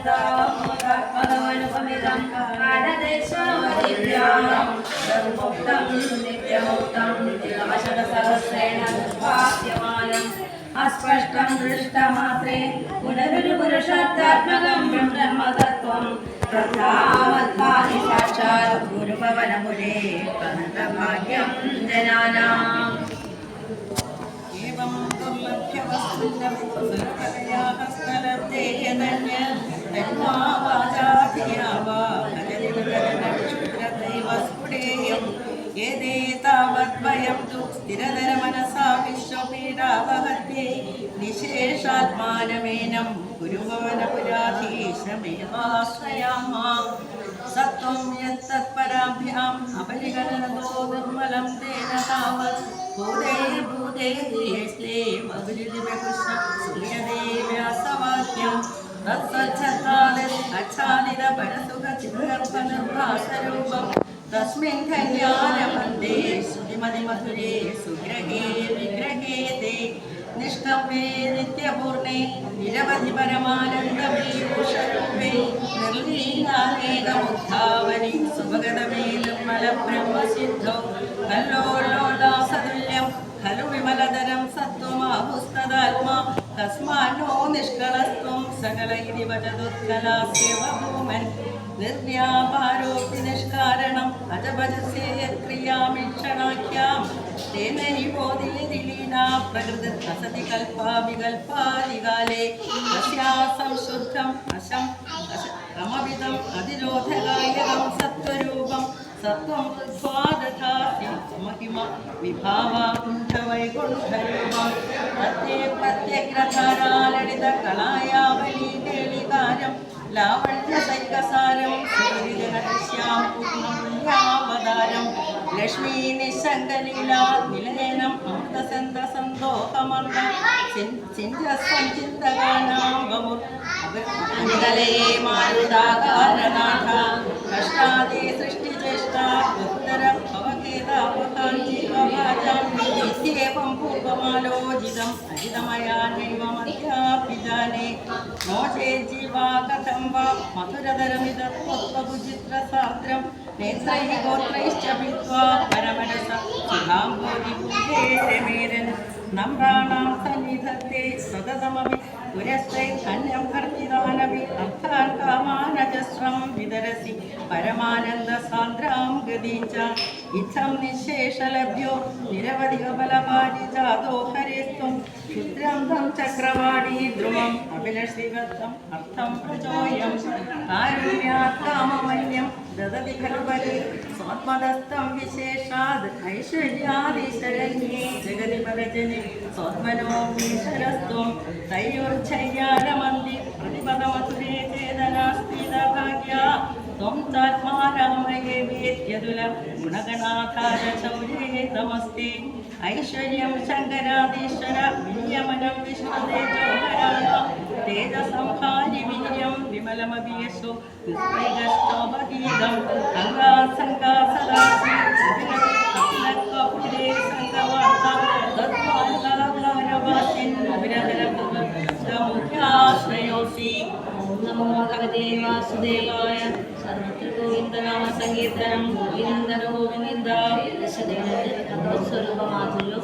പദമനുപമിതം കാലദേശാദിവ്യാം സർവമുക്തം നിത്യമുക്തം നിലവശതസഹസ്രേണ വാക്യമാനം അസ്പഷ്ടം ദൃഷ്ടമാത്രേ പുനരൊരു പുരുഷാർത്ഥാത്മകം ബ്രഹ്മതത്വം തഥാവത്പാദി സാക്ഷാത് ഗുരുഭവനപുരേ പ്രണതഭാഗ്യം ജനാനാം നിശേഷാത്മാനമേനം ഗുരുഭവനപുരാധീശമേവാശ്രയാമാം സത്വം യത്തത്പരാഭ്യാം അപരിഗണനതോ നിർമ്മലം തേന താവത് ഭൂതൈർഭൂതൈർയേശ്ലേ മധുരിതിവകുശൂര്യദേവ്യാസവാക്യം തത്സച്ഛത്താദിതപരസുഖചിത്രപനിർഭാസരൂപം തസ്മിൻ ധന്യാരമന്ദേ ശ്രീമതിമധുരേ സുഗ്രഹേ വിഗ്രഹേ തേ നിഷ്കമ്പേ നിത്യപൂർണേ നിരവധി പരമാനന്ദമേ പുഷരൂപേ നിർലീനാനേകമുദ്ധാവനി സുഭഗതമേ നിർമ്മലബ്രഹ്മസിദ്ധൗ കല്ലോലോലാസതുല്യം ഖലു വിമലധരം സത്വമാഹുസ്തദാത്മാ തസ്മാന്നോ നിഷ്കളസ്ത്വം സകല ഇതി വചതുത്കലാസ്യവ ഭൂമൻ നിർവ്യാപാരോപി നിഷ്കാരണം അജഭജസ്യേയക്രിയാമീക്ഷണാഖ്യാം തേനൈവോദിലീനാ പ്രകൃതി അസതി കൽപ്പാവികൽപ്പാദികാലേ തസ്യാ സംശുദ്ധം അശം അമവിധം അതിരോധകായകം സത്വരൂപം സത്വം സ്വാദധാസ്യം സമഹിമ വിഭാവാകുണ്ഠവൈകുണ്ഠരൂപം തത്തേ പ്രത്യഗ്രധാരാലളിത കലായാവലീ കേളികാരം ലാവണ്യസൈകസാരം ശ്രീജനദൃശ്യാം പൂർണ്ണമുല്യാവതാരം ലക്ഷ്മീ നിശങ്കലീലാ നിലയനം അമൃതസന്തസന്തോഹമന്ദ ചിന്തകാനാമേ മാരുതാകാരനാഥ കഷ്ടാദേ സൃഷ്ടിചേഷ്ട ഉത്തര ഭവകേതാപകാഞ്ജീവഭാജാം പൂർവമാലോചിതം അജിതമയാ നൈവമധ്യാഭിജാനേ മോചേ ജീവാ കഥം വാ മധുരതരമിതത്വപുചിത്രസാന്ദ്രം നേത്രൈः ഗോത്രൈശ്ച ഭിത്വാ പരമരസ സുധാംബോധി പൂജേരമേരൻ നമ്രാണാം സന്നിധത്തെ സതതമപി പുരസ്തൈർധന്യം ഭർത്തിതാനപി അർത്ഥാൻ കാമാനജസ്രം വിതരസി പരമാനന്ദസാന്ദ്രാം ഗതീം ച ഇച്ഛം നിശേഷലഭ്യോ നിരവധികബലപാരിജാതോ ഹരേസ്ത്വം ക്ഷുദ്രം തം ചക്രവാണീ ധ്രുവം അഭിലഷിവത്തം അർത്ഥം പ്രചോയം കാരുണ്യാത് കാമമന്യം ദദതി ഖലു ബലി സ്വാത്മദസ്തം വിശേഷാദ് ഐശ്വര്യാദിശരണ്യേ ജഗതി പരജനെ സ്വാത്മനോമീശ്വരസ്ത്വം തൈരുർച്ഛയ്യാരമന്തി പ്രതിപദമധുരേ ചേതനാസ്തിദഭാഗ്യാ ത്വം താത്മാരാമയേ വേദ്യതുല ഗുണഗണാധാര ശൗര്യേ നമസ്തേ ഐശ്വര്യം ശങ്കരാദീശ്വര വിന്യമനം വിശ്വതേജോഹരാണ തേജസംഹാരി വീര്യം വിമലമഭിയശോ നിസ്പൈകസ്തോഭഗീതം അംഗാസംഗാസദാസി അഭിനകപുരേ സംഗവാർത്ത തദ്വാൽകാരവാസിൻ അഭിനകരമുഖ്യാശ്രയോസി നമോ ഭഗവതേ വാസുദേവായ സർവത്ര ഗോവിന്ദനാമ സങ്കീർത്തനം ഗോവിന്ദന ഗോവിന്ദ സ്വരൂപമാധുര്യോ